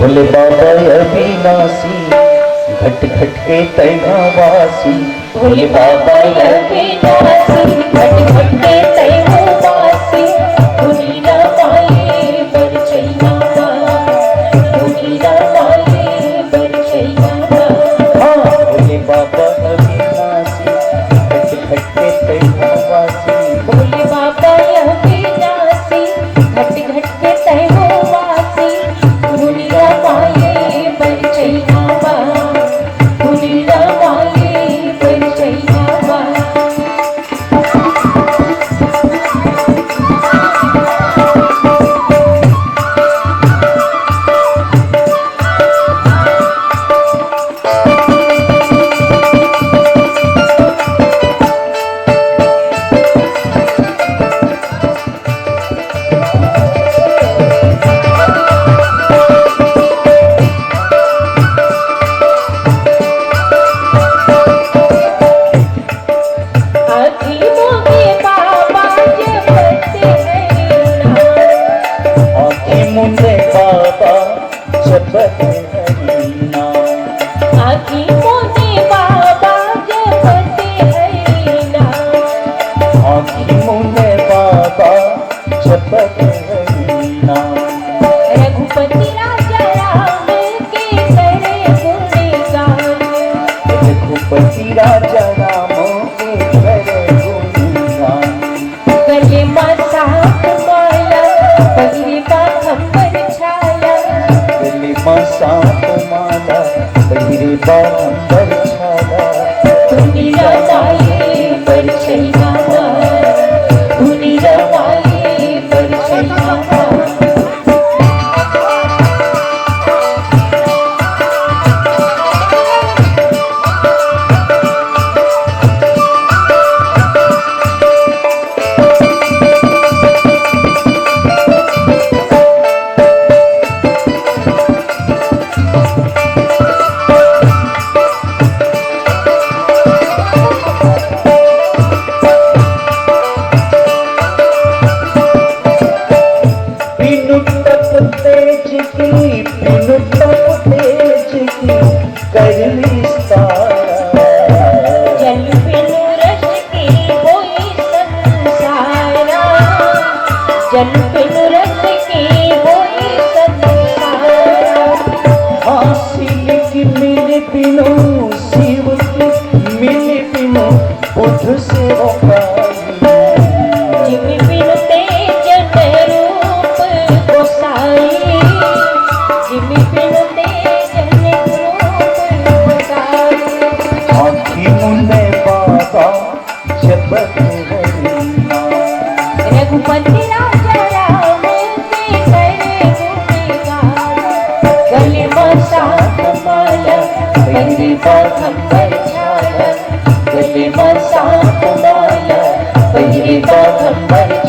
भोले बाबा अविनाशी घट घट के तैवासी। भोले बाबा अविनाशी घट घट के तैवासी। दुनिया माये बरचैया दुनिया माये बरचैया। भोले बाबा अविनाशी घट घट के तैवासी। भोले बाबा अविनाशी घट घट के तैवासी। दुनिया माये बरचैया दुनिया माये बरचैया। मुंडे बाबा जपत हरि नाम। आखी मुंडे बाबा जपत हरि नाम। आखी मुंडे बाबा जपत हरि नाम। रघुपति राजा राम के करे गुणगान। रघुपति राजा राम के करे गुणगान। गले में सात माला पहिरे बाघंबर छाया। गले में सात माला पहिरे बाघंबर छाया। दुनिया माये बरचैया दुनिया माये बरचैया। जल बिनु रस के होई संसारा। जल बिनु रस के होई संसारा। हासिल की मिले बिनु शिव की मिले बिनु बुद्ध से जिम बिनु तेज रूप गोसाई। जिम बिनु तेज रूप गोसाई। आखी मुंडे बाबा जपत हरि नाम। रघुपति राजा राम के करे गुणगान। गले में सात माला पहिरे बाघंबर छाया। गले में सात माला पहिरे बाघंबर